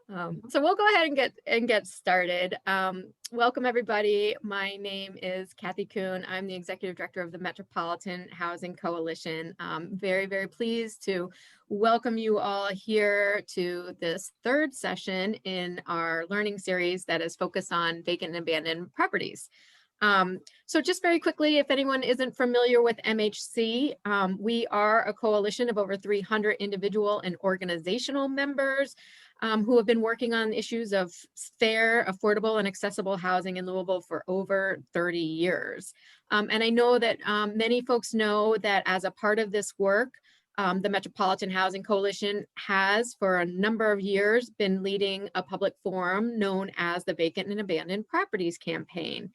So we'll go ahead and get started. Welcome everybody. My name is Kathy Kuhn. I'm the Executive Director of the Metropolitan Housing Coalition. Very pleased to welcome you all here to this third session in our learning series that is focused on vacant and abandoned properties. So just very quickly, if anyone isn't familiar with MHC, we are a coalition of over 300 individual and organizational members who have been working on issues of fair, affordable, and accessible housing in Louisville for over 30 years. And I know that many folks know that as a part of this work, the Metropolitan Housing Coalition has, for a number of years, been leading a public forum known as the Vacant and Abandoned Properties Campaign.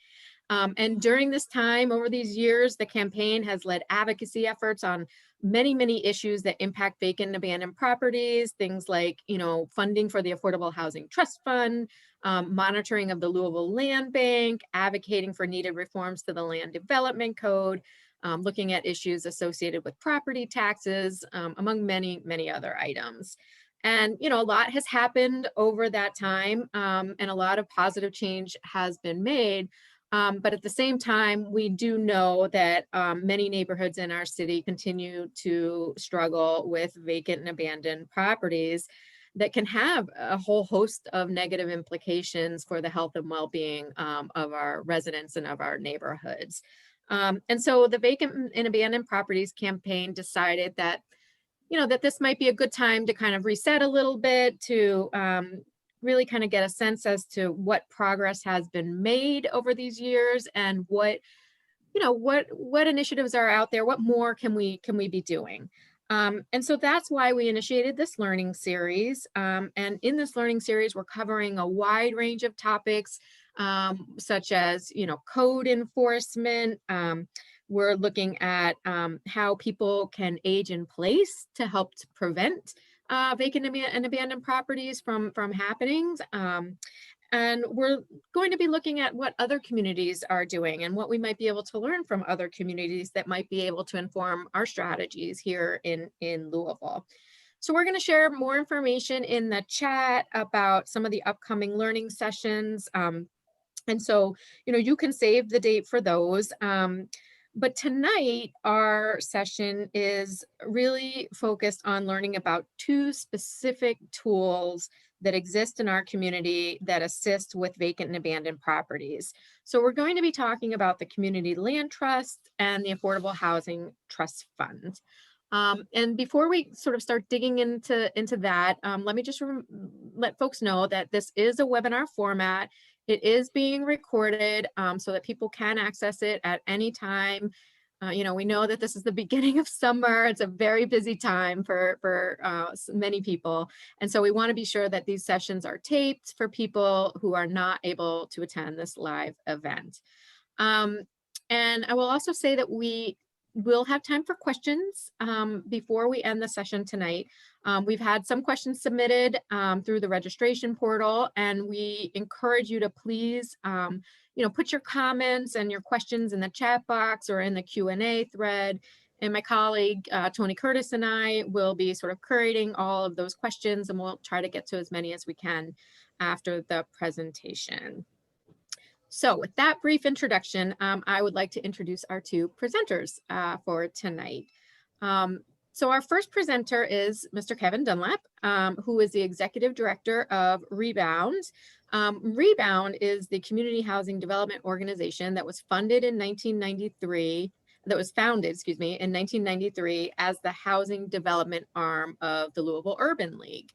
And during this time, over these years, the campaign has led advocacy efforts on many issues that impact vacant and abandoned properties, things like, funding for the Affordable Housing Trust Fund, monitoring of the Louisville Land Bank, advocating for needed reforms to the Land Development Code, looking at issues associated with property taxes, among many other items. And, a lot has happened over that time, and a lot of positive change has been made. But at the same time, we do know that many neighborhoods in our city continue to struggle with vacant and abandoned properties that can have a whole host of negative implications for the health and well-being of our residents and of our neighborhoods. And so the Vacant and Abandoned Properties campaign decided that, that this might be a good time to kind of reset a little bit, to really kind of get a sense as to what progress has been made over these years and what initiatives are out there, what more can we be doing. And so that's why we initiated this learning series. And in this learning series, we're covering a wide range of topics, such as, code enforcement. We're looking at how people can age in place to help to prevent vacant and abandoned properties from happenings. And we're going to be looking at what other communities are doing and what we might be able to learn from other communities that might be able to inform our strategies here in Louisville. So we're going to share more information in the chat about some of the upcoming learning sessions. And so, you can save the date for those. But tonight, our session is really focused on learning about two specific tools that exist in our community that assist with vacant and abandoned properties. So we're going to be talking about the Community Land Trust and the Affordable Housing Trust Fund. And before we sort of start digging into that, let me just let folks know that this is a webinar format. It is being recorded so that people can access it at any time. We know that this is the beginning of summer. It's a very busy time for many people. And so we want to be sure that these sessions are taped for people who are not able to attend this live event. And I will also say that we will have time for questions before we end the session tonight. We've had some questions submitted through the registration portal, and we encourage you to please, put your comments and your questions in the chat box or in the Q&A thread. And my colleague, Tony Curtis, and I will be sort of curating all of those questions, and we'll try to get to as many as we can after the presentation. So with that brief introduction, I would like to introduce our two presenters for tonight. So our first presenter is Mr. Kevin Dunlap, who is the Executive Director of REBOUND. REBOUND is the community housing development organization that was founded in 1993 in 1993 as the housing development arm of the Louisville Urban League.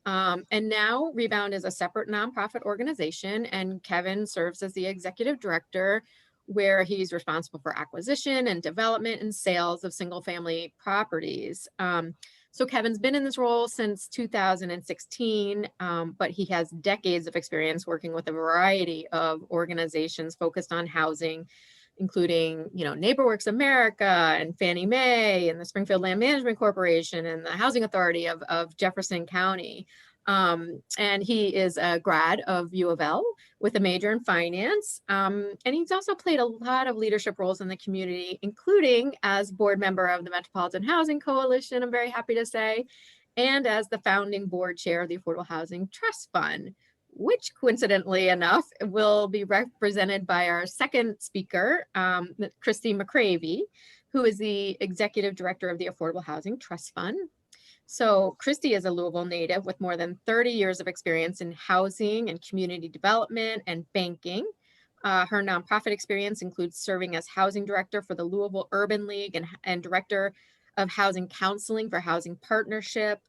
And now REBOUND is a separate nonprofit organization, and Kevin serves as the executive director, where he's responsible for acquisition and development and sales of single family properties. So Kevin's been in this role since 2016, but he has decades of experience working with a variety of organizations focused on housing, including, NeighborWorks America and Fannie Mae and the Springfield Land Management Corporation and the Housing Authority of Jefferson County. And he is a grad of U of L with a major in finance. And he's also played a lot of leadership roles in the community, including as board member of the Metropolitan Housing Coalition, I'm very happy to say, and as the founding board chair of the Affordable Housing Trust Fund, which coincidentally enough will be represented by our second speaker, Christie McCravy, who is the executive director of the Affordable Housing Trust Fund. So Christie is a Louisville native with more than 30 years of experience in housing and community development and banking. Her nonprofit experience includes serving as housing director for the Louisville Urban League and director of housing counseling for Housing Partnership.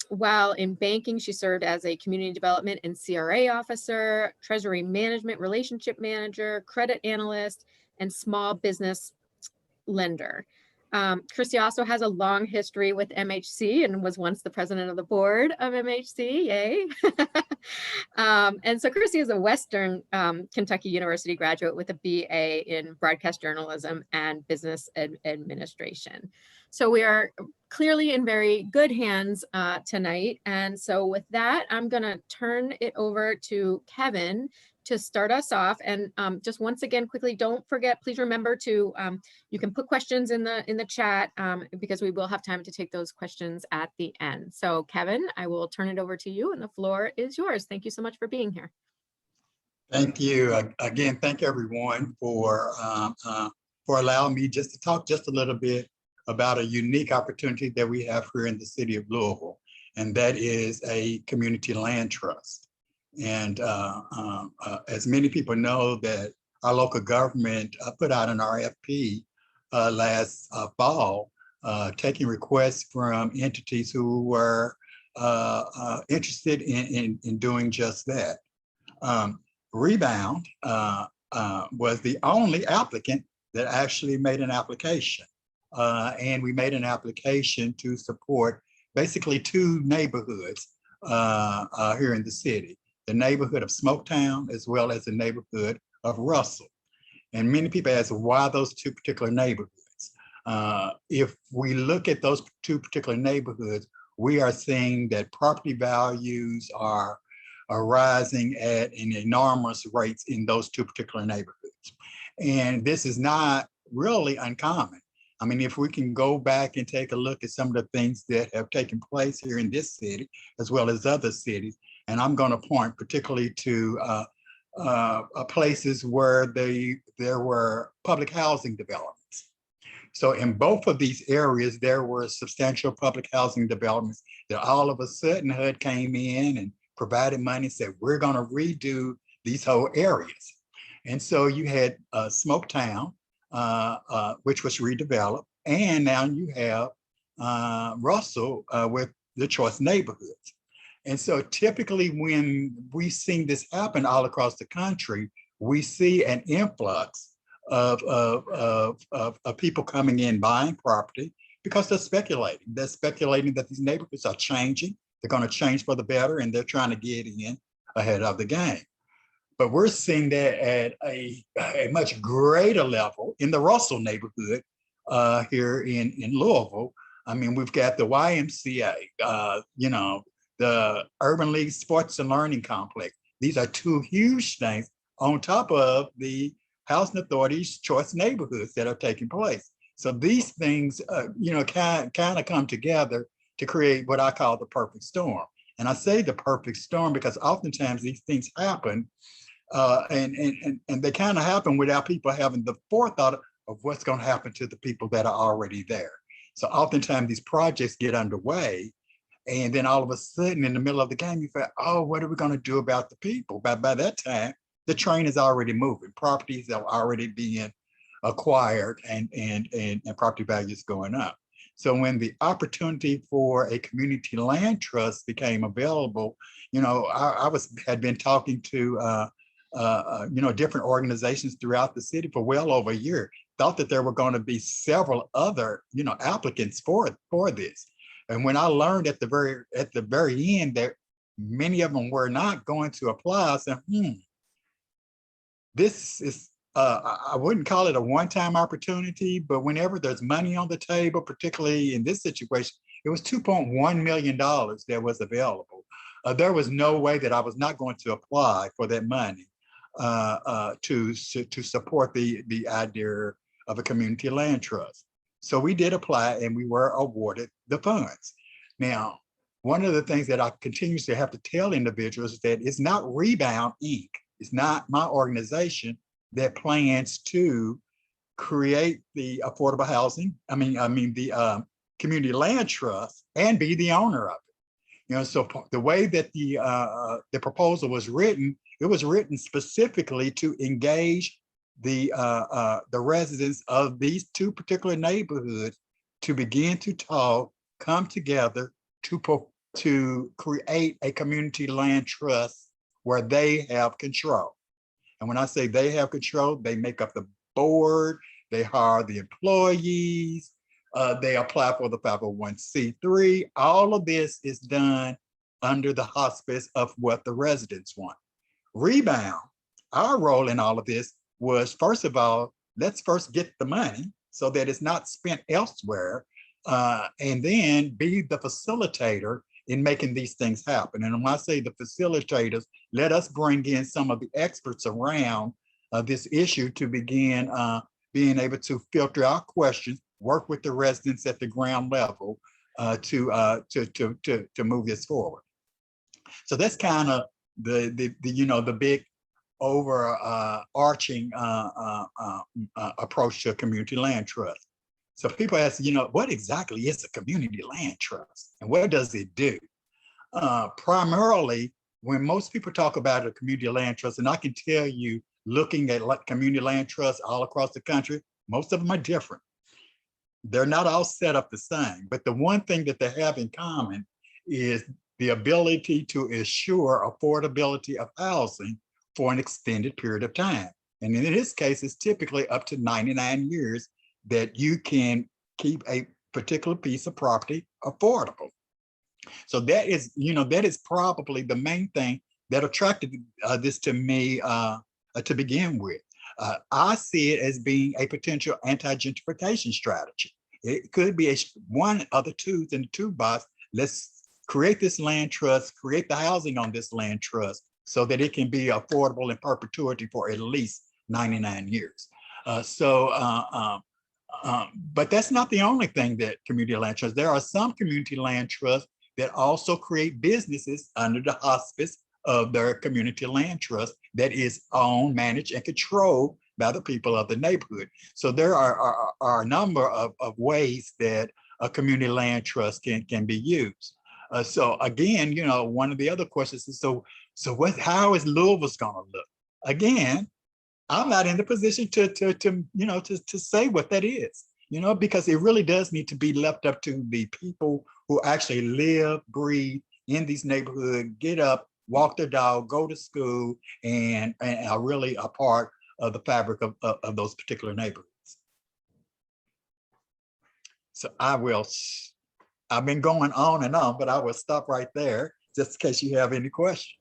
While in banking, she served as a community development and CRA officer, treasury management relationship manager, credit analyst, and small business lender. Christie also has a long history with MHC and was once the president of the board of MHC, yay. And so Christie is a Western Kentucky University graduate with a BA in broadcast journalism and business administration. So we are clearly in very good hands tonight. And so with that, I'm gonna turn it over to Kevin to start us off. And just once again, quickly, don't forget, please remember to, you can put questions in the chat because we will have time to take those questions at the end. So Kevin, I will turn it over to you and the floor is yours. Thank you so much for being here. Thank you. Again, thank everyone for allowing me just to talk just a little bit about a unique opportunity that we have here in the city of Louisville, and that is a community land trust. And as many people know, that our local government put out an RFP last fall, taking requests from entities who were interested in doing just that. REBOUND was the only applicant that actually made an application. And we made an application to support basically two neighborhoods here in the city. The neighborhood of Smoketown, as well as the neighborhood of Russell. And many people ask, why those two particular neighborhoods? If we look at those two particular neighborhoods, we are seeing that property values are rising at an enormous rates in those two particular neighborhoods. And this is not really uncommon. I mean, if we can go back and take a look at some of the things that have taken place here in this city, as well as other cities, and I'm going to point particularly to places where there were public housing developments. So in both of these areas, there were substantial public housing developments that all of a sudden HUD came in and provided money and said, we're going to redo these whole areas. And so you had Smoketown, which was redeveloped, and now you have Russell with the choice neighborhoods. And so typically when we see this happen all across the country, we see an influx of people coming in, buying property, because they're speculating. They're speculating that these neighborhoods are changing. They're going to change for the better, and they're trying to get in ahead of the game. But we're seeing that at a much greater level in the Russell neighborhood here in Louisville. I mean, we've got the YMCA, you know, the Urban League Sports and Learning Complex. These are two huge things on top of the Housing Authority's choice neighborhoods that are taking place. So these things, you know, kind of come together to create what I call the perfect storm. And I say the perfect storm because oftentimes these things happen and they kind of happen without people having the forethought of what's going to happen to the people that are already there. So oftentimes these projects get underway, and then all of a sudden in the middle of the game, you feel, oh, what are we going to do about the people? By that time, the train is already moving. Properties are already being acquired and property values going up. So when the opportunity for a community land trust became available, you know, I had been talking to you know, different organizations throughout the city for well over a year. Thought that there were going to be several other, you know, applicants for this. And when I learned at the very end that many of them were not going to apply, I said, this is, I wouldn't call it a one-time opportunity, but whenever there's money on the table, particularly in this situation, it was $2.1 million that was available. There was no way that I was not going to apply for that money to support the idea of a community land trust. So we did apply and we were awarded the funds. Now, one of the things that I continuously have to tell individuals is that it's not Rebound Inc. It's not my organization that plans to create the affordable housing. The community land trust and be the owner of it. So the way that the proposal was written, it was written specifically to engage the residents of these two particular neighborhoods to begin to talk, come together to create a community land trust where they have control. And when I say they have control, they make up the board, they hire the employees, they apply for the 501c3. All of this is done under the auspice of what the residents want. Rebound, our role in all of this was, first of all, let's first get the money so that it's not spent elsewhere, and then be the facilitator in making these things happen. And when I say the facilitators, let us bring in some of the experts around this issue to begin being able to filter out questions, work with the residents at the ground level to move this forward. So that's kind of the big overarching approach to a community land trust. So people ask, what exactly is a community land trust and what does it do? Primarily, when most people talk about a community land trust, and I can tell you, looking at community land trusts all across the country, most of them are different. They're not all set up the same, but the one thing that they have in common is the ability to assure affordability of housing for an extended period of time. And in this case, it's typically up to 99 years that you can keep a particular piece of property affordable. So that is probably the main thing that attracted this to me to begin with. I see it as being a potential anti-gentrification strategy. It could be one of the tools in the toolbox. Let's create this land trust, create the housing on this land trust so that it can be affordable in perpetuity for at least 99 years. But that's not the only thing that community land trusts. There are some community land trusts that also create businesses under the auspice of their community land trust that is owned, managed, and controlled by the people of the neighborhood. So there are a number of ways that a community land trust can be used. So again, one of the other questions is, how is Louisville's gonna look? Again, I'm not in the position to say what that is, because it really does need to be left up to the people who actually live, breathe in these neighborhoods, get up, walk their dog, go to school, and are really a part of the fabric of those particular neighborhoods. So I've been going on and on, but I will stop right there just in case you have any questions.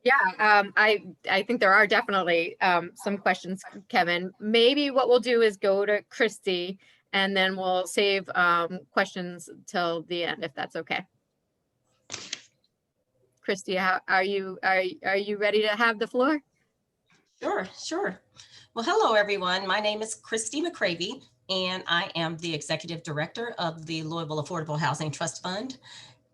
Yeah, I think there are definitely some questions, Kevin. Maybe what we'll do is go to Christie and then we'll save questions till the end, if that's okay. Christie, are you ready to have the floor? Sure. Well, hello, everyone. My name is Christie McCravy, and I am the Executive Director of the Louisville Affordable Housing Trust Fund.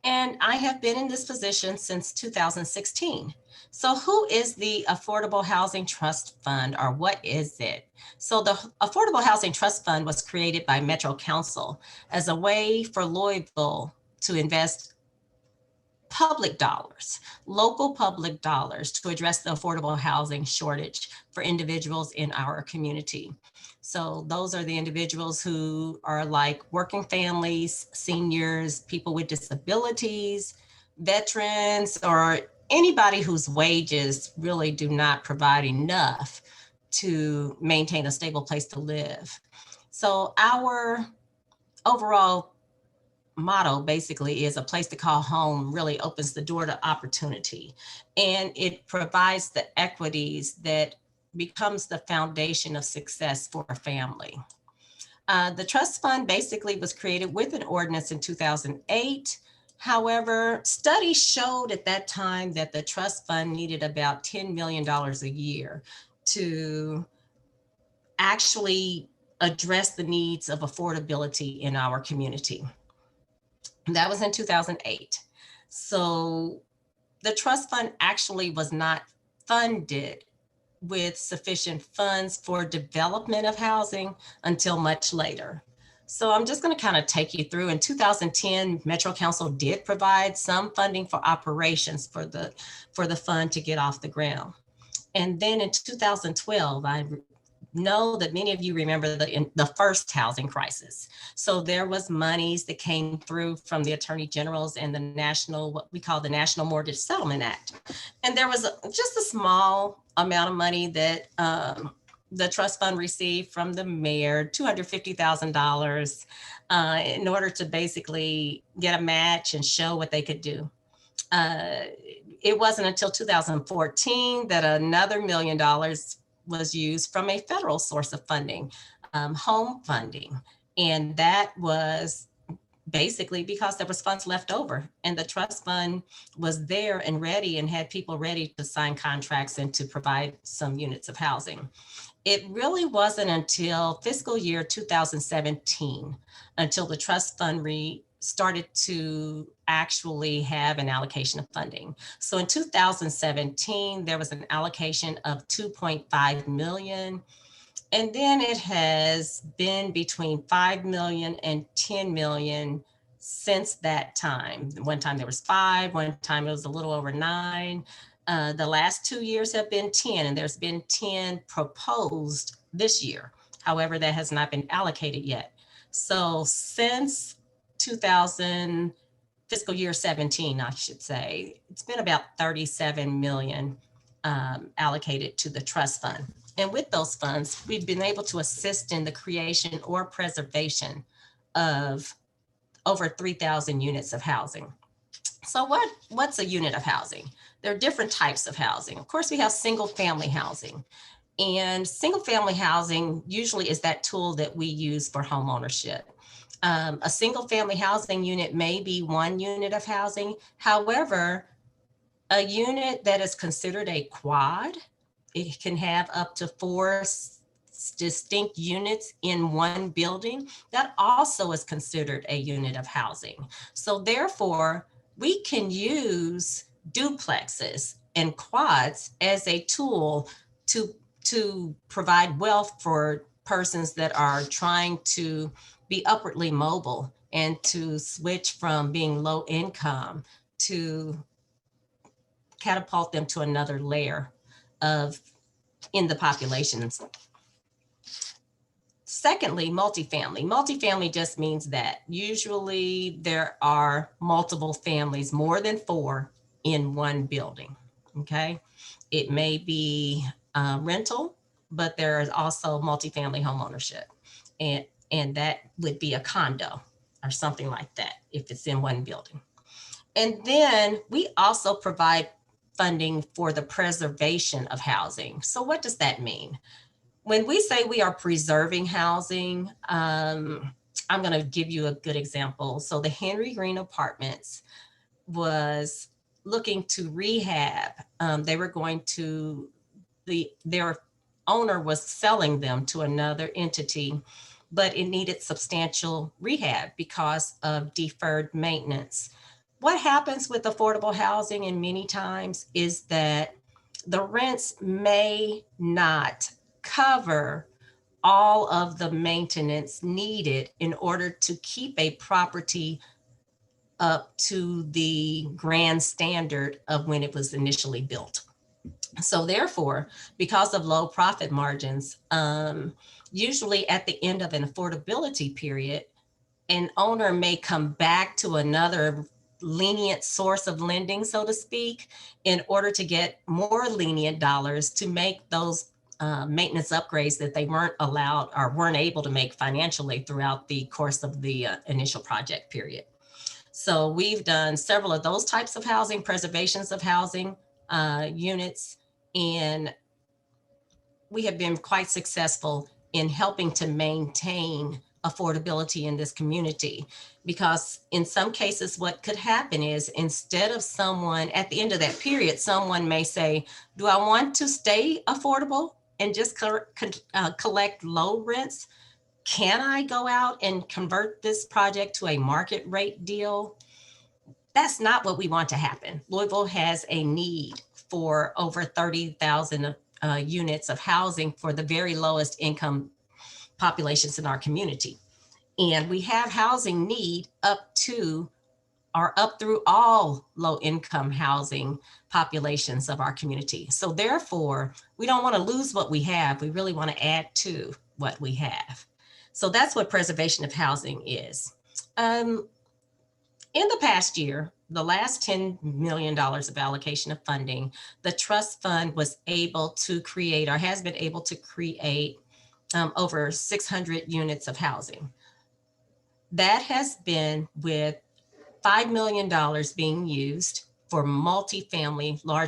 And I have been in this position since 2016. So who is the Affordable Housing Trust Fund, or what is it? So the Affordable Housing Trust Fund was created by Metro Council as a way for Louisville to invest public dollars, local public dollars, to address the affordable housing shortage for individuals in our community. So those are the individuals who are like working families, seniors, people with disabilities, veterans, or anybody whose wages really do not provide enough to maintain a stable place to live. So our overall motto basically is a place to call home really opens the door to opportunity, and it provides the equities that becomes the foundation of success for a family. The trust fund basically was created with an ordinance in 2008. However, studies showed at that time that the trust fund needed about $10 million a year to actually address the needs of affordability in our community. That was in 2008. So the trust fund actually was not funded with sufficient funds for development of housing until much later. So I'm just going to kind of take you through. In 2010, Metro Council did provide some funding for operations for the fund to get off the ground. And then in 2012, I know that many of you remember the first housing crisis. So there was monies that came through from the Attorney General's and the national, what we call the National Mortgage Settlement Act. And there was just a small amount of money that the trust fund received from the mayor, $250,000 in order to basically get a match and show what they could do. It wasn't until 2014 that another $1 million was used from a federal source of funding, home funding. And that was basically because there was funds left over and the trust fund was there and ready and had people ready to sign contracts and to provide some units of housing. It really wasn't until fiscal year 2017 until the trust fund started to actually have an allocation of funding. So in 2017, there was an allocation of 2.5 million. And then it has been between 5 million and 10 million since that time. One time there was 5, one time it was a little over 9. The last 2 years have been 10, and there's been 10 proposed this year. However, that has not been allocated yet. So since 2000, fiscal year 17, I should say, it's been about 37 million allocated to the trust fund. And with those funds, we've been able to assist in the creation or preservation of over 3,000 units of housing. So what's a unit of housing? There are different types of housing. Of course, we have single family housing. And single family housing usually is that tool that we use for home ownership. A single family housing unit may be one unit of housing. However, a unit that is considered a quad, it can have up to 4 distinct units in one building. That also is considered a unit of housing. So therefore, we can use duplexes and quads as a tool to provide wealth for persons that are trying to be upwardly mobile and to switch from being low income to catapult them to another layer in the population. Secondly, multifamily. Multifamily just means that usually there are multiple families, more than 4 in one building, okay? It may be rental, but there is also multifamily home ownership. And that would be a condo or something like that if it's in one building. And then we also provide funding for the preservation of housing. So what does that mean? When we say we are preserving housing, I'm going to give you a good example. So the Henry Green Apartments was looking to rehab. They were going to, their owner was selling them to another entity, but it needed substantial rehab because of deferred maintenance. What happens with affordable housing and many times is that the rents may not cover all of the maintenance needed in order to keep a property up to the grand standard of when it was initially built. So therefore, because of low profit margins, usually at the end of an affordability period, an owner may come back to another lenient source of lending, so to speak, in order to get more lenient dollars to make those maintenance upgrades that they weren't allowed or weren't able to make financially throughout the course of the initial project period. So we've done several of those types of housing, preservations of housing units, and we have been quite successful in helping to maintain affordability in this community, because in some cases what could happen is instead of someone at the end of that period, someone may say, do I want to stay affordable and just collect low rents, Can I go out and convert this project to a market rate deal? That's not what we want to happen. Louisville has a need for over 30,000 units of housing for the very lowest income populations in our community. And we have housing need up through all low income housing populations of our community. So therefore, we don't want to lose what we have. We really want to add to what we have. So that's what preservation of housing is. In the past year, the last $10 million of allocation of funding, the trust fund was able to create, or has been able to create, over 600 units of housing. That has been with $5 million being used for large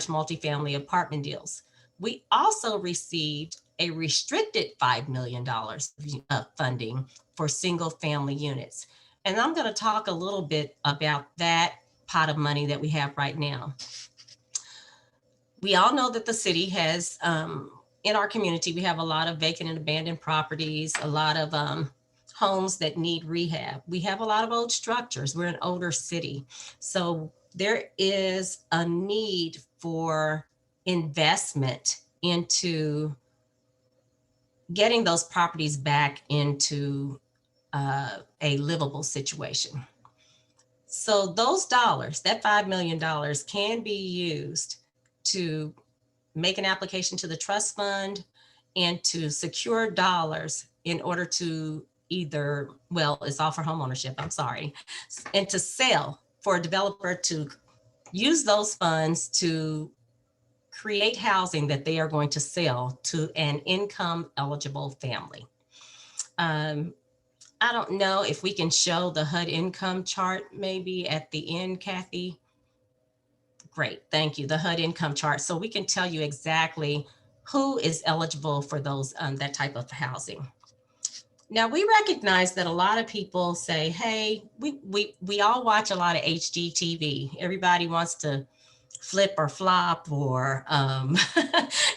multifamily apartment deals. We also received a restricted $5 million of funding for single family units. And I'm going to talk a little bit about that pot of money that we have right now. We all know that the city has, in our community, we have a lot of vacant and abandoned properties, a lot of homes that need rehab. We have a lot of old structures. We're an older city. So there is a need for investment into getting those properties back into a livable situation. So those dollars, that $5 million, can be used to make an application to the trust fund and to secure dollars in order to either, well, it's all for home ownership, I'm sorry, and to sell, for a developer to use those funds to create housing that they are going to sell to an income eligible family. I don't know if we can show the HUD income chart maybe at the end, Kathy. Great, thank you, the HUD income chart. So we can tell you exactly who is eligible for those that type of housing. Now we recognize that a lot of people say, hey, we all watch a lot of HGTV. Everybody wants to flip or flop, or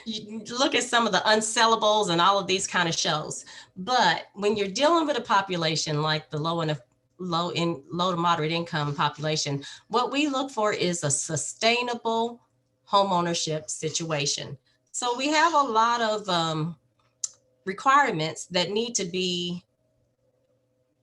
you look at some of the unsellables and all of these kind of shows. But when you're dealing with a population like the low to moderate income population, what we look for is a sustainable homeownership situation. So we have a lot of requirements that need to be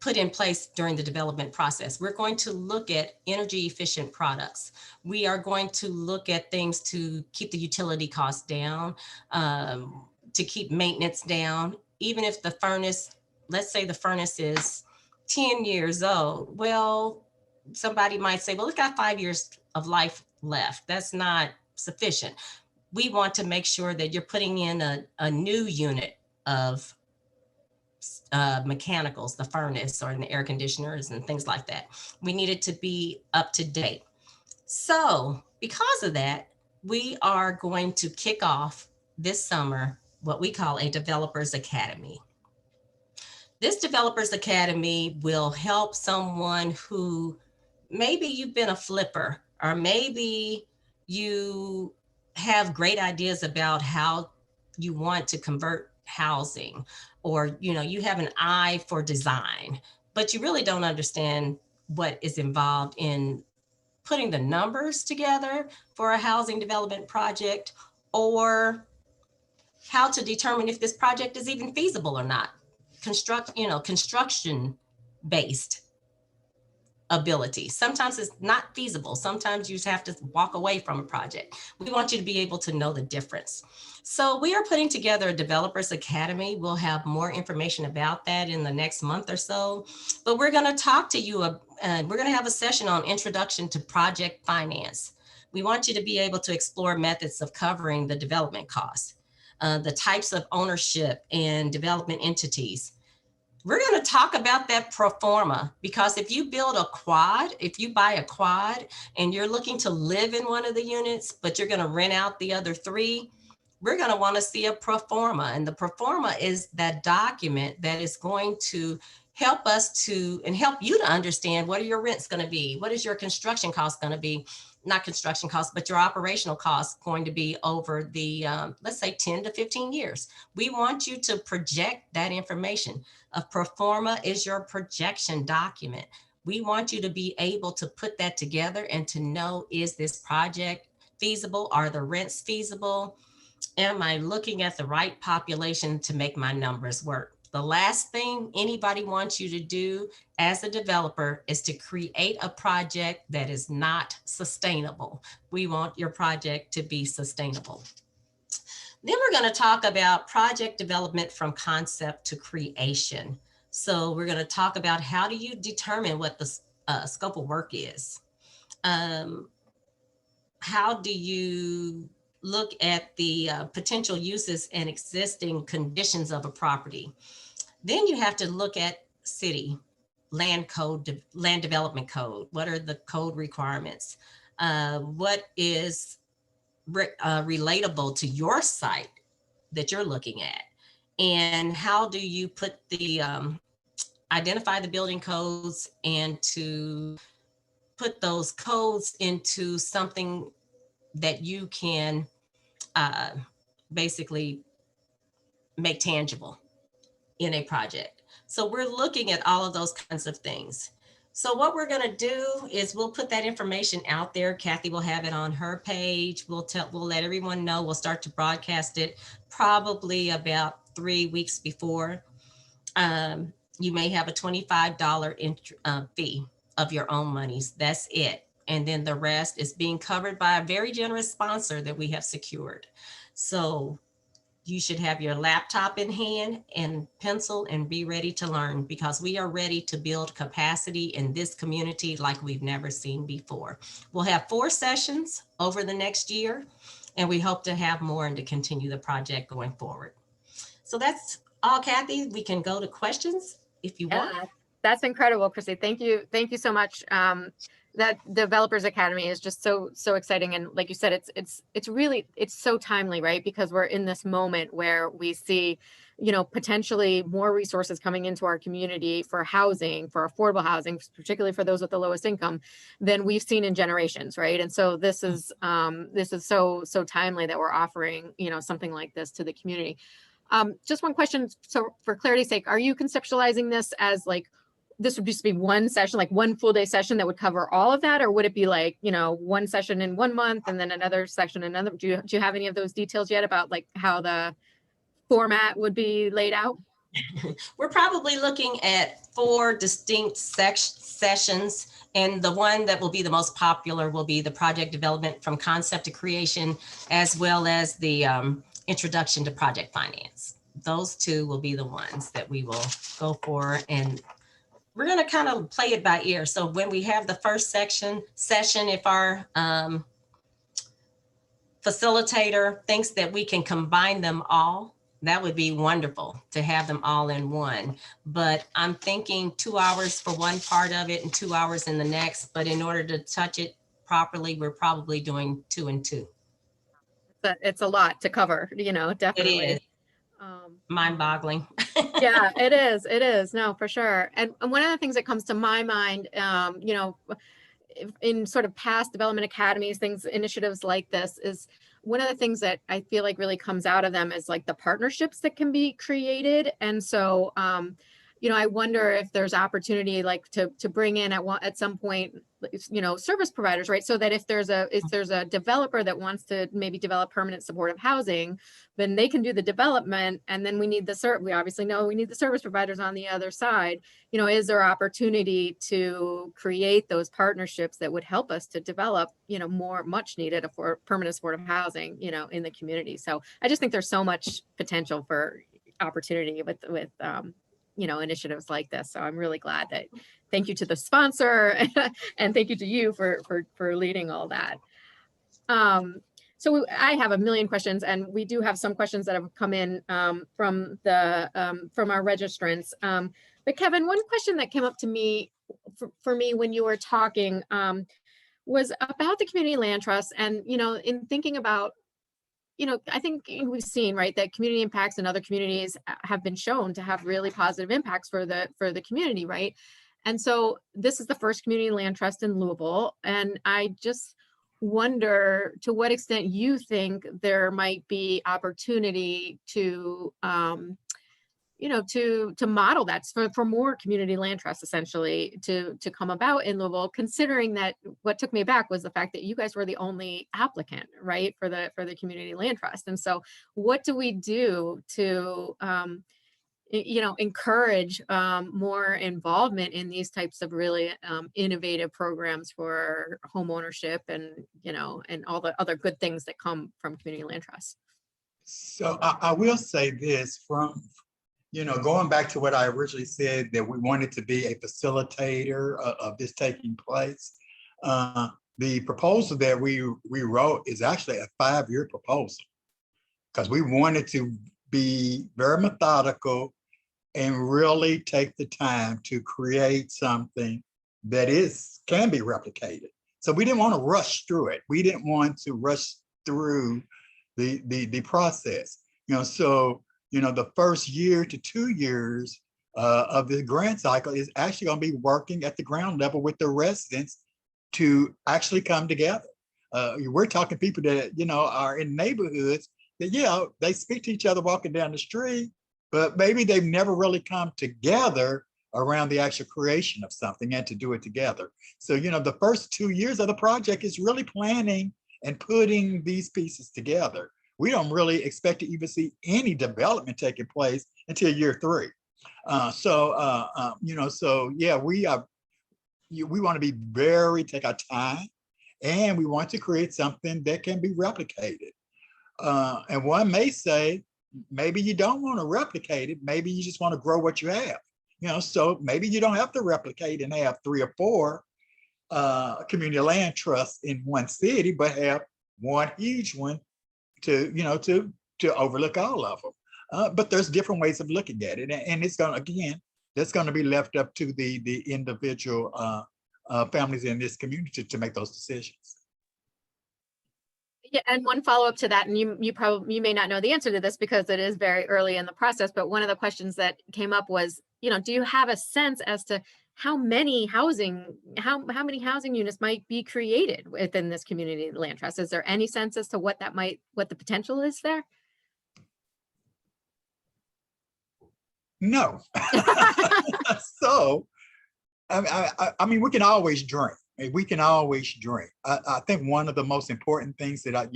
put in place during the development process. We're going to look at energy efficient products. We are going to look at things to keep the utility costs down, to keep maintenance down. Even if the furnace, let's say the furnace is 10 years old, well, somebody might say, well, it's got 5 years of life left. That's not sufficient. We want to make sure that you're putting in a new unit of mechanicals, the furnace or the air conditioners and things like that. We need it to be up to date. So because of that, we are going to kick off this summer what we call a Developers Academy. This Developers Academy will help someone who maybe you've been a flipper, or maybe you have great ideas about how you want to convert housing, or you have an eye for design, but you really don't understand what is involved in putting the numbers together for a housing development project, or how to determine if this project is even feasible or not. Construction based ability. Sometimes it's not feasible. Sometimes you just have to walk away from a project. We want you to be able to know the difference. So we are putting together a Developers Academy. We'll have more information about that in the next month or so, but we're going to talk to you and we're going to have a session on introduction to project finance. We want you to be able to explore methods of covering the development costs, the types of ownership and development entities. We're going to talk about that pro forma, because if you build a quad, if you buy a quad and you're looking to live in one of the units, but you're going to rent out the other 3, we're going to want to see a pro forma. And the pro forma is that document that is going to help us to, and help you to understand what are your rents going to be? What is your construction cost going to be? Not construction costs, but your operational costs going to be over the, let's say 10 to 15 years. We want you to project that information. A pro forma is your projection document. We want you to be able to put that together and to know, is this project feasible? Are the rents feasible? Am I looking at the right population to make my numbers work? The last thing anybody wants you to do as a developer is to create a project that is not sustainable. We want your project to be sustainable. Then we're going to talk about project development from concept to creation. So we're going to talk about, how do you determine what the scope of work is? How do you look at the potential uses and existing conditions of a property? Then you have to look at city land code, land development code. What are the code requirements? What is relatable to your site that you're looking at? And how do you put the, identify the building codes and to put those codes into something that you can basically make tangible in a project. So we're looking at all of those kinds of things. So what we're going to do is we'll put that information out there. Kathy will have it on her page. We'll let everyone know. We'll start to broadcast it probably about 3 weeks before. You may have a $25 fee of your own monies. That's it. And then the rest is being covered by a very generous sponsor that we have secured. So you should have your laptop in hand and pencil and be ready to learn, because we are ready to build capacity in this community like we've never seen before. We'll have 4 sessions over the next year, and we hope to have more and to continue the project going forward. So that's all, Kathy. We can go to questions if you want. That's incredible, Chrissy. Thank you. Thank you so much. That Developers Academy is just so exciting, and like you said, it's really so timely, right? Because we're in this moment where we see, potentially more resources coming into our community for housing, for affordable housing, particularly for those with the lowest income, than we've seen in generations, right? And so this is so timely that we're offering something like this to the community. Just one question. So for clarity's sake, are you conceptualizing this as like, this would just be one session, like one full day session that would cover all of that? Or would it be like, one session in 1 month and then another section, another, do you have any of those details yet about like how the format would be laid out? We're probably looking at 4 distinct sessions. And the one that will be the most popular will be the project development from concept to creation, as well as the introduction to project finance. Those 2 will be the ones that we will go for, and we're going to kind of play it by ear. So when we have the first session, if our facilitator thinks that we can combine them all, that would be wonderful to have them all in one. But I'm thinking 2 hours for one part of it and 2 hours in the next. But in order to touch it properly, we're probably doing 2 and 2. It's a lot to cover, definitely. It is. Mind-boggling. Yeah, it is. No, for sure. And one of the things that comes to my mind, in sort of past development academies, initiatives like this, is one of the things that I feel like really comes out of them is like the partnerships that can be created. And so, I wonder if there's opportunity like to bring in at some point, service providers, right? So that if there's a developer that wants to maybe develop permanent supportive housing, then they can do the development, and then we obviously know we need the service providers on the other side. Is there opportunity to create those partnerships that would help us to develop, more much needed for permanent supportive housing, in the community? So I just think there's so much potential for opportunity with initiatives like this. So I'm really glad that, thank you to the sponsor and thank you to you for leading all that. So I have a million questions, and we do have some questions that have come in from our registrants. But Kevin, one question that came up to me for me when you were talking was about the community land trust, and in thinking about I think we've seen, right, that community impacts in other communities have been shown to have really positive impacts for the community, right? And so this is the first community land trust in Louisville, and I just wonder to what extent you think there might be opportunity to to model that for more community land trusts essentially to come about in Louisville, considering that what took me back was the fact that you guys were the only applicant, right, for the community land trust. And so what do we do to encourage more involvement in these types of really innovative programs for home ownership and and all the other good things that come from community land trusts? So I will say this from, going back to what I originally said, that we wanted to be a facilitator of this taking place. The proposal that we wrote is actually a 5-year proposal because we wanted to be very methodical and really take the time to create something that can be replicated. So we didn't want to rush through it. We didn't want to rush through the process. So the first year to 2 years of the grant cycle is actually going to be working at the ground level with the residents to actually come together. We're talking people that are in neighborhoods that they speak to each other walking down the street, but maybe they've never really come together around the actual creation of something and to do it together. So the first 2 years of the project is really planning and putting these pieces together. We don't really expect to even see any development taking place until year 3. We want to be take our time, and we want to create something that can be replicated. And one may say, maybe you don't want to replicate it. Maybe you just want to grow what you have. So maybe you don't have to replicate and have 3 or 4 community land trusts in one city, but have one huge one to overlook all of them. But there's different ways of looking at it, and it's that's going to be left up to the individual families in this community to make those decisions. Yeah, and one follow-up to that, and you may not know the answer to this because it is very early in the process, but one of the questions that came up was, do you have a sense as to how many housing units might be created within this community land trust? Is there any sense as to what the potential is there? No. So, I mean, we can always dream. We can always dream. I think one of the most important things that I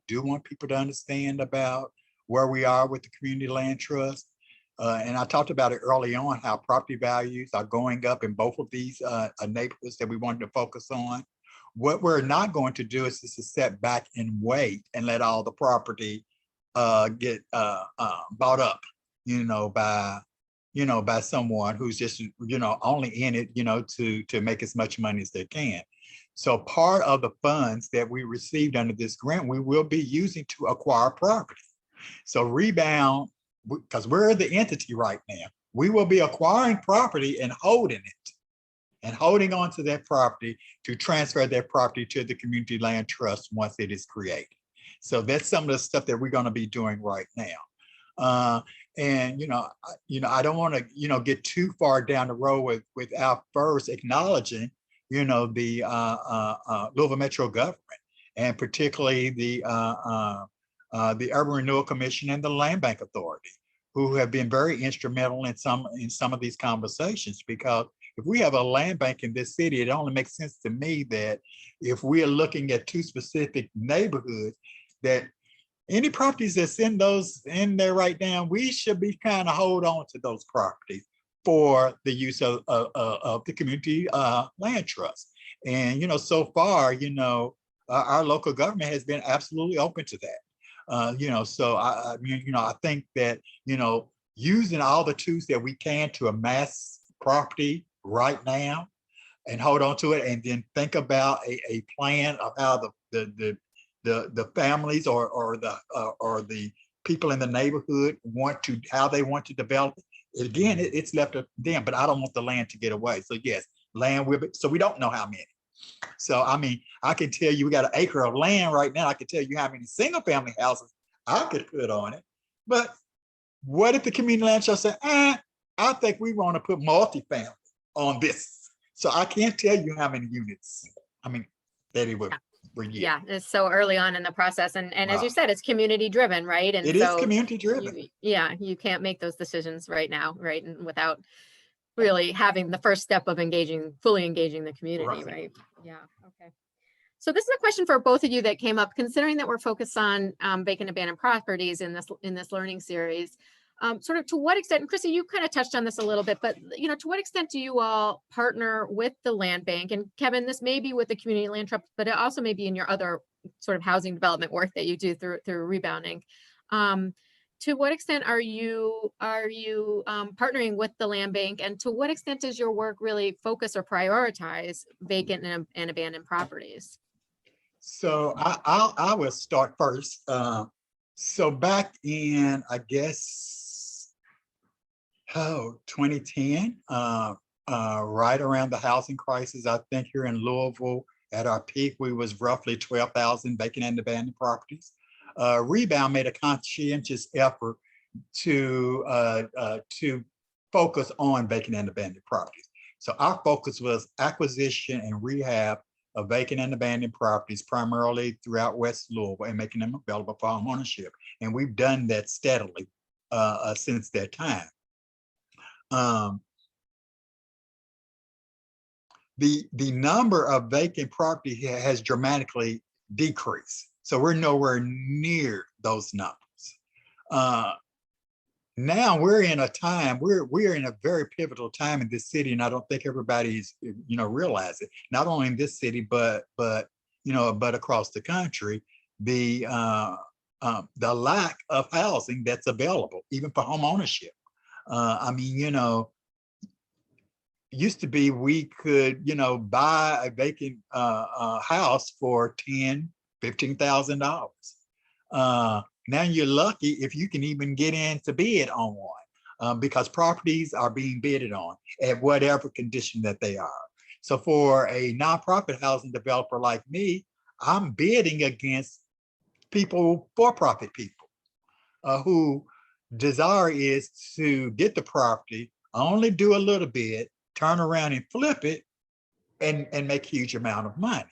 do want people to understand about where we are with the community land trust, and I talked about it early on, how property values are going up in both of these neighborhoods that we wanted to focus on. What we're not going to do is just to sit back and wait and let all the property get bought up, by someone who's just, only in it, to make as much money as they can. So part of the funds that we received under this grant, we will be using to acquire property. So REBOUND, because we're the entity right now, we will be acquiring property and holding it and holding on to that property to transfer that property to the community land trust once it is created. So that's some of the stuff that we're going to be doing right now. And I don't want to get too far down the road without first acknowledging the Louisville Metro government, and particularly the Urban Renewal Commission and the Land Bank Authority, who have been very instrumental in some of these conversations. Because if we have a land bank in this city, it only makes sense to me that if we are looking at 2 specific neighborhoods, that any properties that's in there right now, we should be kind of hold on to those properties for the use of the community land trust. And so far, our local government has been absolutely open to that. So I think that using all the tools that we can to amass property right now and hold on to it, and then think about a plan of how the families or the people in the neighborhood how they want to develop it. Again, it's left up to them, but I don't want the land to get away. So yes, land will be, so we don't know how many. So, I mean, I can tell you, we got an acre of land right now. I can tell you how many single family houses I could put on it. But what if the community land trust said, I think we want to put multifamily on this. So I can't tell you how many units, I mean, that it would bring in. Yeah, it's so early on in the process. And as you Wow. said, it's community driven, right? And It is so community driven. you can't make those decisions right now, right? And without really having the first step of fully engaging the community, right? Yeah, okay. So this is a question for both of you that came up, considering that we're focused on vacant abandoned properties in this learning series. Sort of to what extent, and Chrissy, you kind of touched on this a little bit, but to what extent do you all partner with the land bank? And Kevin, this may be with the community land trust, but it also may be in your other sort of housing development work that you do through Rebounding. To what extent are you partnering with the land bank, and to what extent does your work really focus or prioritize vacant and abandoned properties? So I will start first. So back in, I guess, 2010, right around the housing crisis, I think here in Louisville, at our peak, we was roughly 12,000 vacant and abandoned properties. Rebound made a conscientious effort to focus on vacant and abandoned properties. So our focus was acquisition and rehab of vacant and abandoned properties, primarily throughout West Louisville, and making them available for home ownership. And we've done that steadily since that time. The number of vacant property has dramatically decreased. So we're nowhere near those numbers. Now we're in a time, we're in a very pivotal time in this city, and I don't think everybody's realize it. Not only in this city, but across the country, the lack of housing that's available, even for home ownership. I mean, used to be we could buy a vacant house for $10,000, $15,000. Now you're lucky if you can even get in to bid on one, because properties are being bidded on at whatever condition that they are. So for a nonprofit housing developer like me, I'm bidding against people, for-profit people, who desire is to get the property, only do a little bit, turn around and flip it, and make huge amount of money.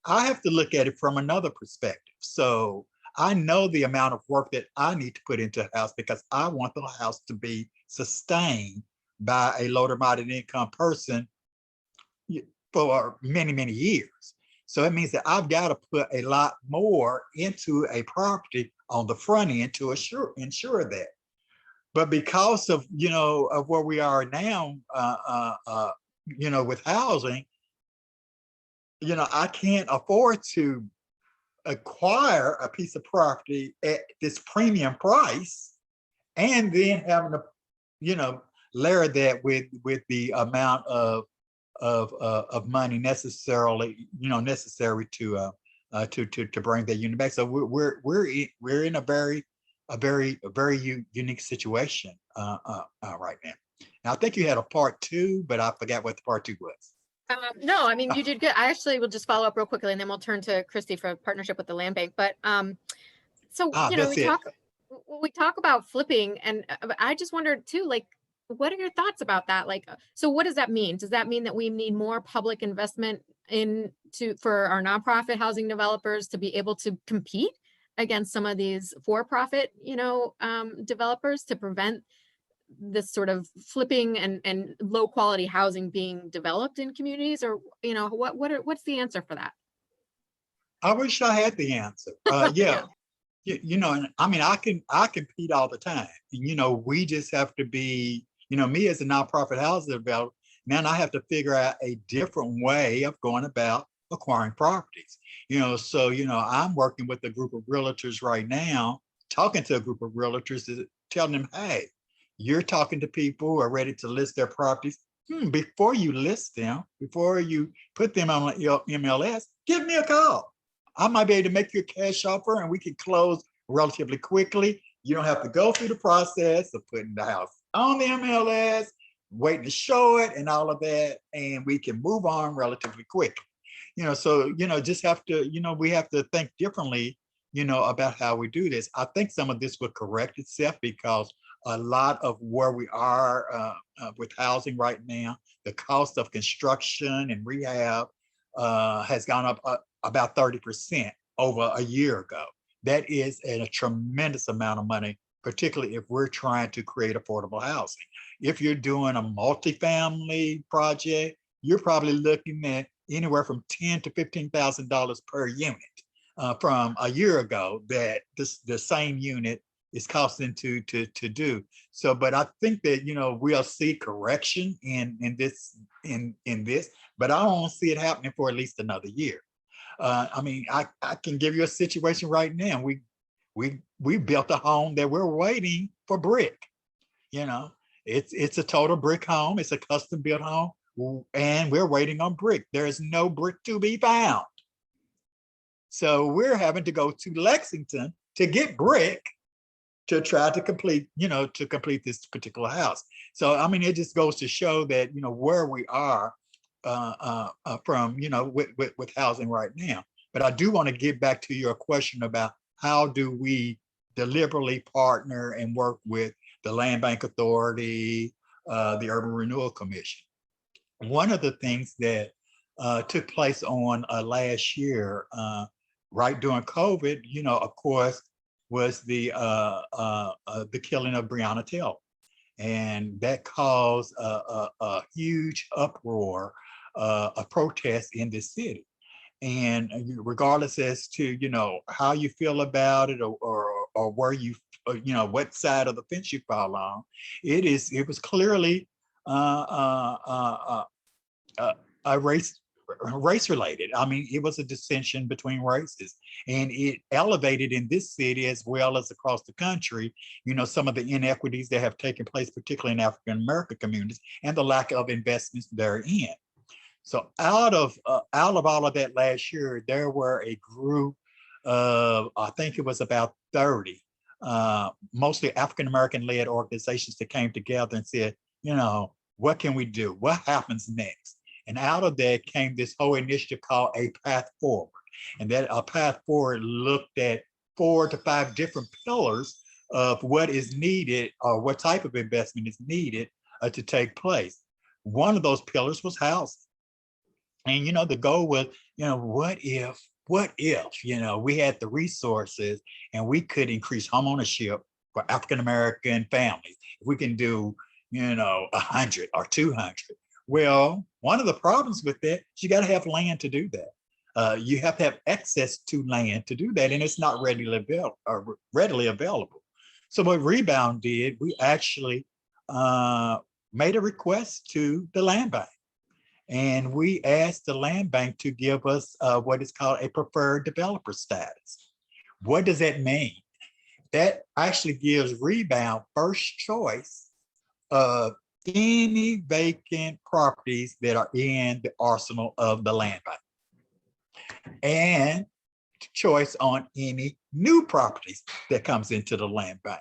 I have to look at it from another perspective. So I know the amount of work that I need to put into a house, because I want the house to be sustained by a low to moderate income person for many, many years. So it means that I've got to put a lot more into a property on the front end to ensure that. But because of of where we are now, with housing, I can't afford to acquire a piece of property at this premium price, and then having to, layer that with the amount of money necessary to bring that unit back. So we're in a very unique situation right now. Now I think you had a part two, but I forgot what the part two was. No, I mean, you did good. I actually will just follow up real quickly, and then we'll turn to Christy for partnership with the land bank. But so we talk about flipping, and I just wondered too, like, what are your thoughts about that? Like, so what does that mean? Does that mean that we need more public investment for our nonprofit housing developers to be able to compete against some of these for-profit, developers, to prevent this sort of flipping and low quality housing being developed in communities? Or what's the answer for that? I wish I had the answer. Yeah. And I mean, I compete all the time, and we just have to be, me as a nonprofit housing developer, now I have to figure out a different way of going about acquiring properties. So I'm working with a group of realtors right now, talking to a group of realtors, telling them, hey, you're talking to people who are ready to list their properties. Before you list them, before you put them on MLS, give me a call. I might be able to make you a cash offer, and we can close relatively quickly. You don't have to go through the process of putting the house on the MLS, waiting to show it and all of that, and we can move on relatively quickly. So, just have to, we have to think differently, about how we do this. I think some of this will correct itself because a lot of where we are with housing right now, the cost of construction and rehab has gone up about 30% over a year ago. That is a tremendous amount of money, particularly if we're trying to create affordable housing. If you're doing a multifamily project, you're probably looking at anywhere from $10,000 to $15,000 per unit from a year ago that the same unit is costing to do. So, but I think that we'll see correction in this, but I don't see it happening for at least another year. I can give you a situation right now. We built a home that we're waiting for brick. It's a total brick home. It's a custom built home, and we're waiting on brick. There is no brick to be found. So we're having to go to Lexington to get brick to try to complete, this particular house. So, it just goes to show that, where we are from, with housing right now. But I do want to get back to your question about how do we deliberately partner and work with the Land Bank Authority, the Urban Renewal Commission. One of the things that took place on last year, right during COVID, of course, was the killing of Breonna Taylor, and that caused a huge uproar, a protest in this city. And regardless as to how you feel about it, or where you what side of the fence you fall on, it was clearly a race related. It was a dissension between races, and it elevated in this city as well as across the country, some of the inequities that have taken place, particularly in African American communities, and the lack of investments therein. So out of all of that last year, there were a group of, I think it was about 30, mostly African American led organizations that came together and said, what can we do? What happens next? And out of that came this whole initiative called A Path Forward. And that A Path Forward looked at 4 to 5 different pillars of what is needed, or what type of investment is needed to take place. One of those pillars was housing. And, the goal was, what if, we had the resources and we could increase homeownership for African-American families. If we can do, 100 or 200. Well, one of the problems with that is you got to have land to do that. You have to have access to land to do that, and it's not readily available. So what REBOUND did, we actually made a request to the Land Bank, and we asked the Land Bank to give us what is called a preferred developer status. What does that mean? That actually gives REBOUND first choice of any vacant properties that are in the arsenal of the Land Bank, and choice on any new properties that comes into the Land Bank.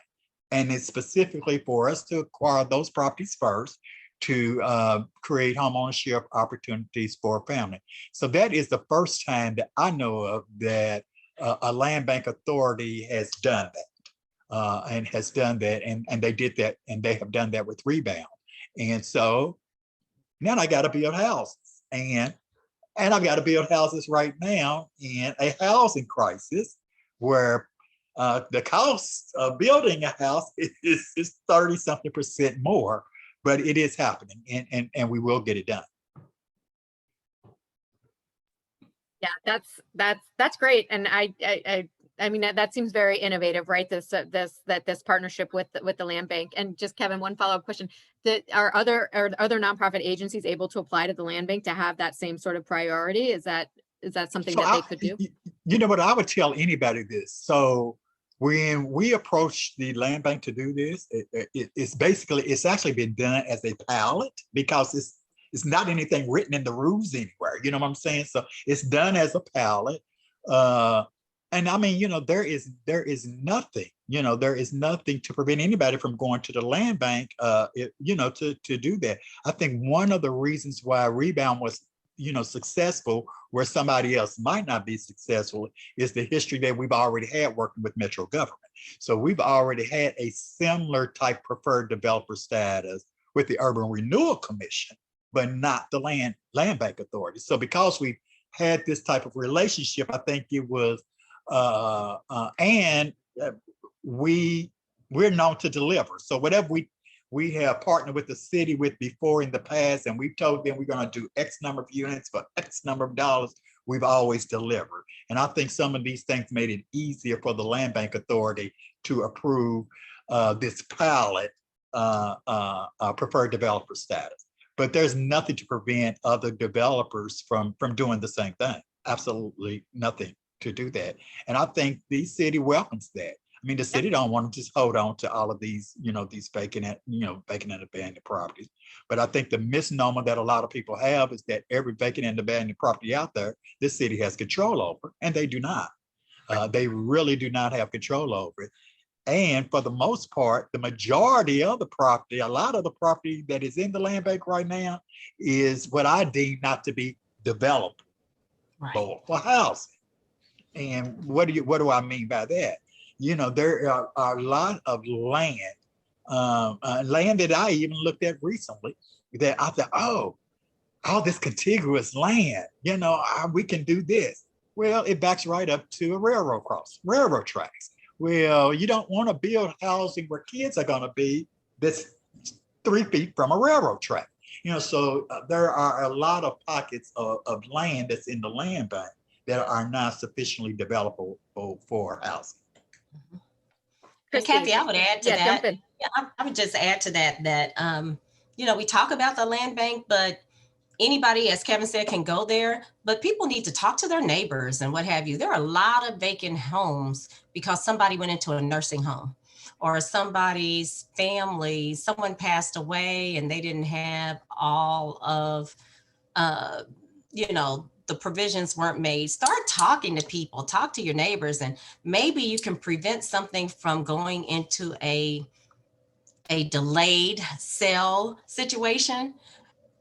And it's specifically for us to acquire those properties first to create homeownership opportunities for a family. So that is the first time that I know of that a Land Bank authority has done that, and has done that, and they did that, and they have done that with REBOUND. And so now I got to build houses, and I've got to build houses right now in a housing crisis where the cost of building a house is 30-something% more, but it is happening, and we will get it done. Yeah, that's great, and I mean that seems very innovative, right? This partnership with the Land Bank. And just Kevin, one follow-up question: are other nonprofit agencies able to apply to the Land Bank to have that same sort of priority? Is that something that they could do? You know what, I would tell anybody this. So when we approach the Land Bank to do this, it's actually been done as a pilot, because it's not anything written in the rules anywhere. You know what I'm saying? So it's done as a pilot. And I mean, there is nothing, there is nothing to prevent anybody from going to the Land Bank, to do that. I think one of the reasons why REBOUND was, successful where somebody else might not be successful is the history that we've already had working with metro government. So we've already had a similar type preferred developer status with the Urban Renewal Commission, but not the Land Bank Authority. So because we had this type of relationship, I think it was, we're known to deliver. So whatever we have partnered with the city with before in the past, and we've told them we're going to do X number of units for X number of dollars, we've always delivered. And I think some of these things made it easier for the Land Bank Authority to approve this pilot preferred developer status. But there's nothing to prevent other developers from doing the same thing. Absolutely nothing to do that. And I think the city welcomes that. I mean, the city don't want to just hold on to all of these, these vacant and abandoned properties. But I think the misnomer that a lot of people have is that every vacant and abandoned property out there, this city has control over, and they do not. They really do not have control over it. And for the most part, the majority of the property, a lot of the property that is in the land bank right now is what I deem not to be developable for housing. And what do I mean by that? There are a lot of land, land that I even looked at recently that I thought, oh, all this contiguous land, we can do this. Well, it backs right up to a railroad tracks. Well, you don't want to build housing where kids are going to be that's 3 feet from a railroad track. So there are a lot of pockets of land that's in the land bank that are not sufficiently developable for housing. Kathy, I would add to that. Jump in. Yeah, I would just add to that, we talk about the land bank, but anybody, as Kevin said, can go there, but people need to talk to their neighbors and what have you. There are a lot of vacant homes because somebody went into a nursing home or somebody's family, someone passed away and they didn't have all of, the provisions weren't made. Start talking to people, talk to your neighbors, and maybe you can prevent something from going into a delayed sale situation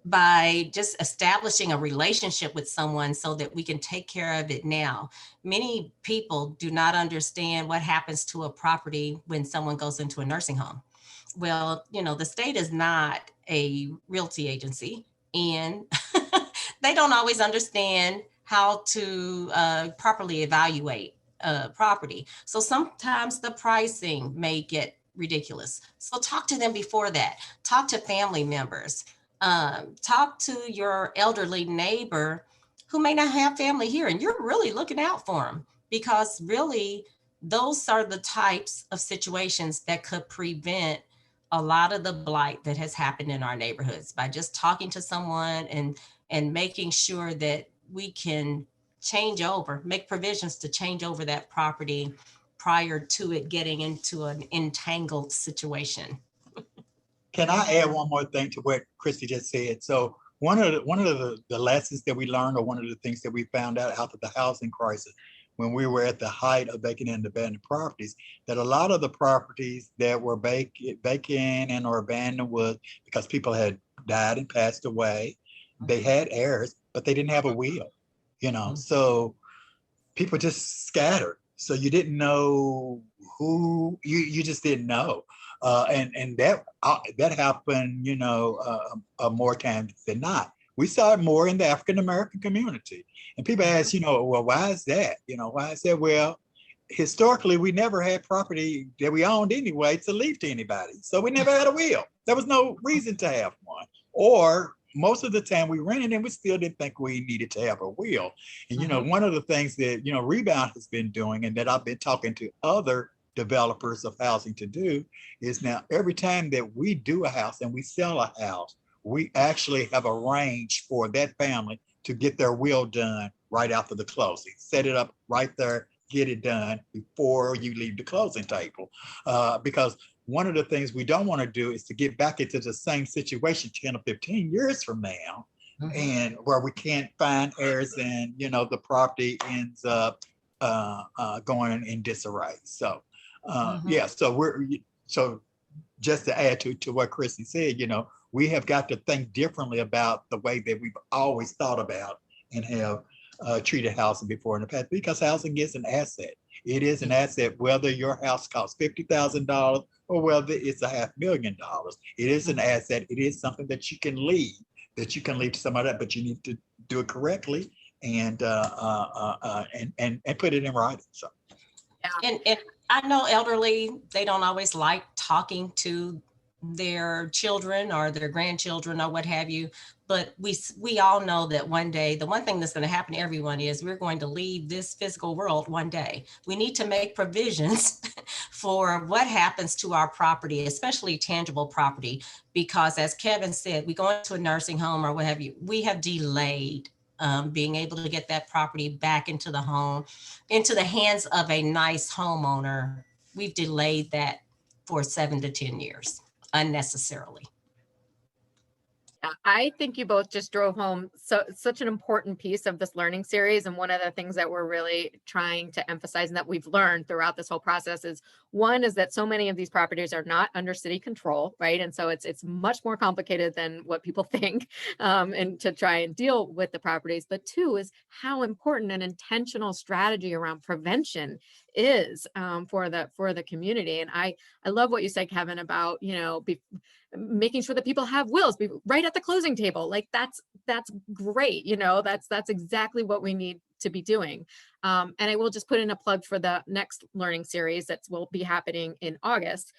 by just establishing a relationship with someone so that we can take care of it now. Many people do not understand what happens to a property when someone goes into a nursing home. Well, the state is not a realty agency, and they don't always understand how to properly evaluate property. So sometimes the pricing may get ridiculous. So talk to them before that. Talk to family members. Talk to your elderly neighbor who may not have family here, and you're really looking out for them, because really those are the types of situations that could prevent a lot of the blight that has happened in our neighborhoods, by just talking to someone and making sure that we can make provisions to change over that property prior to it getting into an entangled situation. Can I add one more thing to what Christy just said? So one of the lessons that we learned, or one of the things that we found out after the housing crisis, when we were at the height of vacant and abandoned properties, that a lot of the properties that were vacant and or abandoned was because people had died and passed away. They had heirs, but they didn't have a will, so people just scattered. So you didn't know who, you just didn't know. And that happened, more times than not. We saw it more in the African-American community. And people ask, well, why is that? Why is that? Well, historically, we never had property that we owned anyway to leave to anybody. So we never had a will. There was no reason to have one. Or most of the time we rented and we still didn't think we needed to have a will. And, one of the things that, REBOUND has been doing, and that I've been talking to other developers of housing to do, is now every time that we do a house and we sell a house, we actually have arranged for that family to get their will done right after the closing. Set it up right there, get it done before you leave the closing table. Because one of the things we don't want to do is to get back into the same situation 10 or 15 years from now, and where we can't find heirs and, the property ends up going in disarray. So, so just to add to what Christy said, we have got to think differently about the way that we've always thought about and have treated housing before in the past, because housing is an asset. It is an asset, whether your house costs $50,000 or whether it's $500,000. It is an asset. It is something that you can leave, to somebody else, but you need to do it correctly and put it in writing. So, and I know elderly, they don't always like talking to their children or their grandchildren or what have you. But we all know that one day, the one thing that's going to happen to everyone is we're going to leave this physical world one day. We need to make provisions for what happens to our property, especially tangible property, because as Kevin said, we go into a nursing home or what have you, we have delayed being able to get that property back into the home, into the hands of a nice homeowner. We've delayed that for 7 to 10 years unnecessarily. I think you both just drove home such an important piece of this learning series. And one of the things that we're really trying to emphasize and that we've learned throughout this whole process is, one is that so many of these properties are not under city control, right? And so it's much more complicated than what people think, and to try and deal with the properties. But two is how important an intentional strategy around prevention is for the community. And I love what you said, Kevin, about, making sure that people have wills be right at the closing table. Like that's great. That's exactly what we need to be doing. And I will just put in a plug for the next learning series that will be happening in August,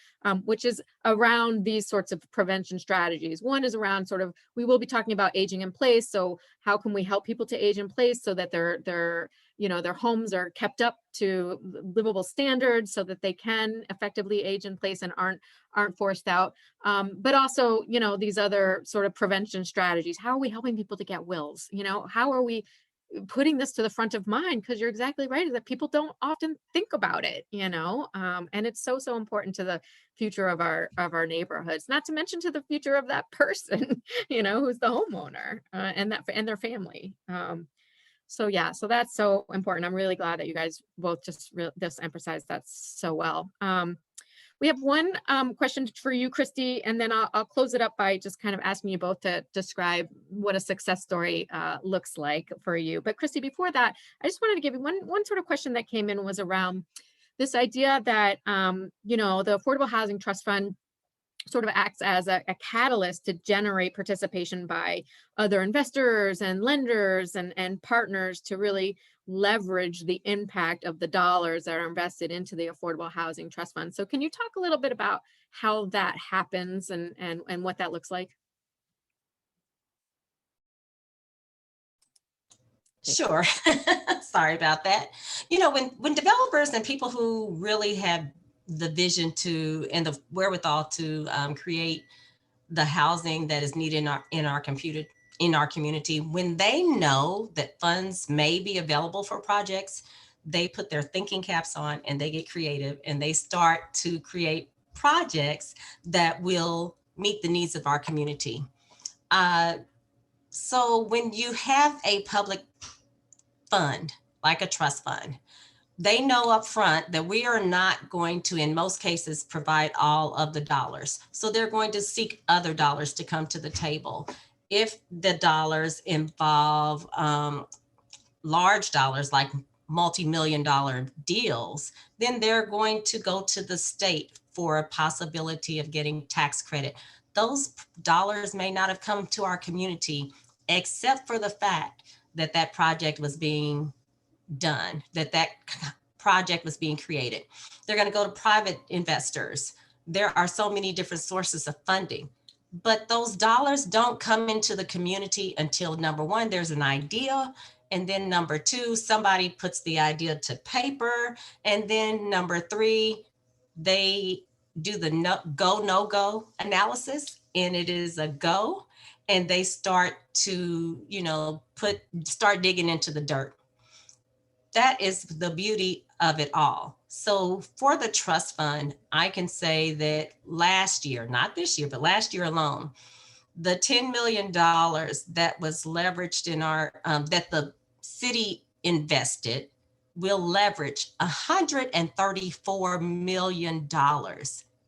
which is around these sorts of prevention strategies. One is around we will be talking about aging in place. So how can we help people to age in place so that their homes are kept up to livable standards so that they can effectively age in place and aren't forced out. But also, these other sort of prevention strategies. How are we helping people to get wills? How are we putting this to the front of mind? Because you're exactly right, is that people don't often think about it, and it's so important to the future of our neighborhoods, not to mention to the future of that person, who's the homeowner, and their family. So that's so important. I'm really glad that you guys both just emphasized that so well. We have one question for you, Christie, and then I'll close it up by just kind of asking you both to describe what a success story looks like for you. But Christie, before that, I just wanted to give you one sort of question that came in was around this idea that, the Affordable Housing Trust Fund sort of acts as a catalyst to generate participation by other investors and lenders and partners to really leverage the impact of the dollars that are invested into the Affordable Housing Trust Fund. So can you talk a little bit about how that happens and what that looks like? Sure. Sorry about that. When developers and people who really have the vision to and the wherewithal to create the housing that is needed in our community, when they know that funds may be available for projects, they put their thinking caps on and they get creative and they start to create projects that will meet the needs of our community. So when you have a public fund, like a trust fund, they know up front that we are not going to, in most cases, provide all of the dollars. So they're going to seek other dollars to come to the table. If the dollars involve large dollars like multi-million-dollar deals, then they're going to go to the state for a possibility of getting tax credit. Those dollars may not have come to our community, except for the fact that that project was being done, that project was being created. They're going to go to private investors. There are so many different sources of funding, but those dollars don't come into the community until, number one, there's an idea. And then number two, somebody puts the idea to paper. And then number three, they do the no-go analysis, and it is a go. And they start to, start digging into the dirt. That is the beauty of it all. So for the trust fund, I can say that last year, not this year, but last year alone, the $10 million that was leveraged in our, that the city invested will leverage $134 million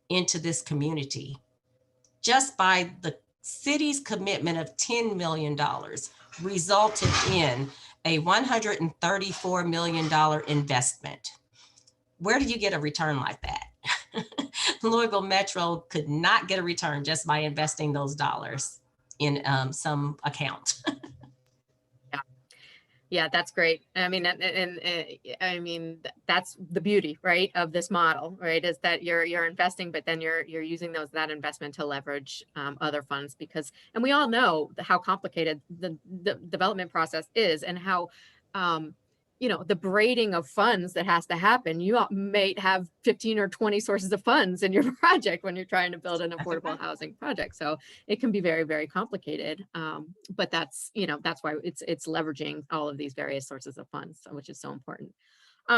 into this community just by the city's commitment of $10 million resulted in a $134 million investment. Where do you get a return like that? Louisville Metro could not get a return just by investing those dollars in some account. Yeah, that's great. I mean, I mean, that's the beauty, right, of this model, right, is that you're investing, but then you're using that investment to leverage other funds, because, and we all know how complicated the development process is, and how you know, the braiding of funds that has to happen. You may have 15 or 20 sources of funds in your project when you're trying to build an affordable housing project. So it can be very, very complicated. But that's, you know, that's why it's leveraging all of these various sources of funds, which is so important.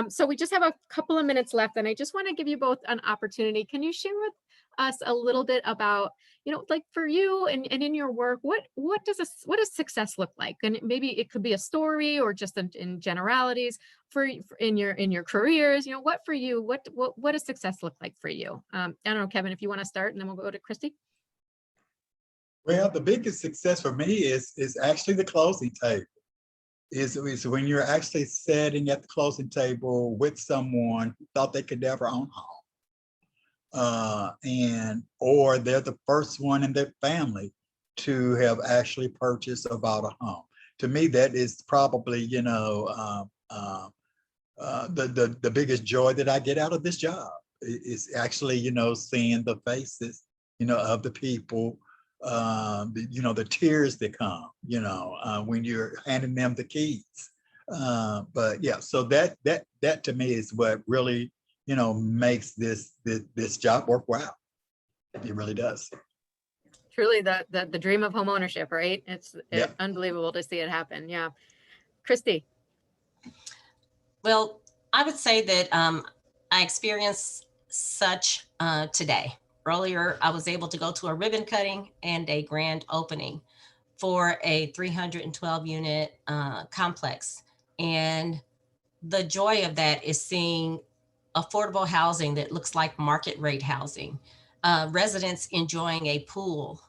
So we just have a couple of minutes left, and I just want to give you both an opportunity. Can you share with us a little bit about, you know, like for you and in your work, what does success look like? And maybe it could be a story, or just in generalities in your careers. You know, what for you? What does success look like for you? I don't know, Kevin, if you want to start, and then we'll go to Christy. Well, the biggest success for me is actually the closing table. Is when you're actually sitting at the closing table with someone who thought they could never own a home, or they're the first one in their family to have actually purchased or bought a home. To me, that is probably, you know, the biggest joy that I get out of this job is actually, you know, seeing the faces, you know, of the people, you know, the tears that come, you know, when you're handing them the keys. But yeah, so that to me is what really, you know, makes this job worthwhile. It really does. Truly the dream of home ownership, right? It's Yeah. unbelievable to see it happen. Yeah. Christy. Well, I would say that I experienced such today. Earlier, I was able to go to a ribbon cutting and a grand opening for a 312 unit complex. And the joy of that is seeing affordable housing that looks like market rate housing, residents enjoying a pool,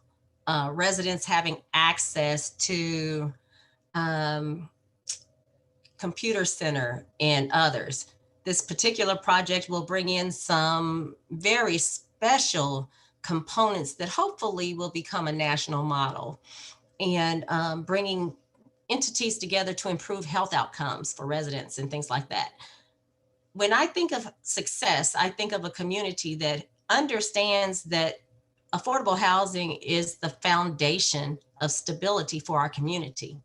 residents having access to computer center and others. This particular project will bring in some very special components that hopefully will become a national model, and bringing entities together to improve health outcomes for residents and things like that. When I think of success, I think of a community that understands that affordable housing is the foundation of stability for our community.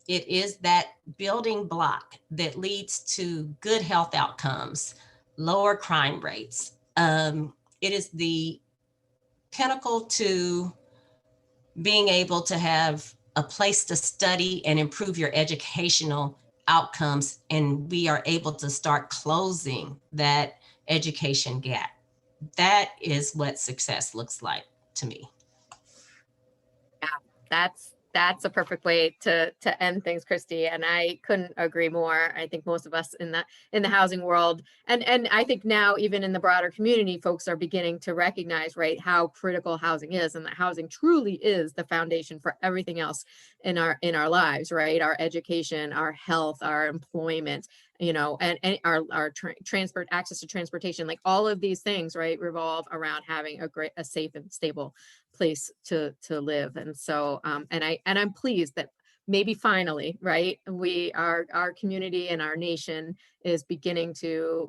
It is that building block that leads to good health outcomes, lower crime rates. It is the pinnacle to being able to have a place to study and improve your educational outcomes. And we are able to start closing that education gap. That is what success looks like to me. Yeah, that's a perfect way to end things, Christy. And I couldn't agree more. I think most of us in the housing world, and I think now even in the broader community, folks are beginning to recognize, right, how critical housing is, and that housing truly is the foundation for everything else in our lives, right? Our education, our health, our employment, you know, and our transport, access to transportation, like all of these things, right, revolve around having a safe and stable place to live. And so and I'm pleased that maybe finally, right, our community and our nation is beginning to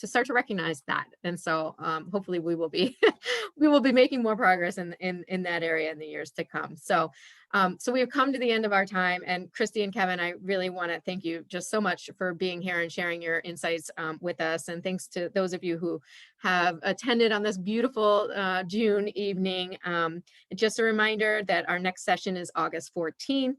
start to recognize that. And so hopefully we will be we will be making more progress in that area in the years to come. So so we have come to the end of our time, and Christy and Kevin, I really want to thank you just so much for being here and sharing your insights with us. And thanks to those of you who have attended on this beautiful June evening. Just a reminder that our next session is August 14th,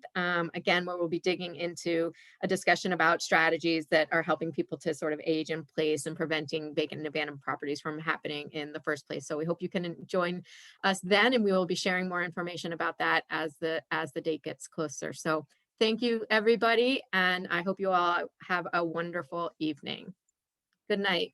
again, where we'll be digging into a discussion about strategies that are helping people to sort of age in place and preventing vacant and abandoned properties from happening in the first place. So we hope you can join us then, and we will be sharing more information about that as the date gets closer. So thank you, everybody, and I hope you all have a wonderful evening. Good night.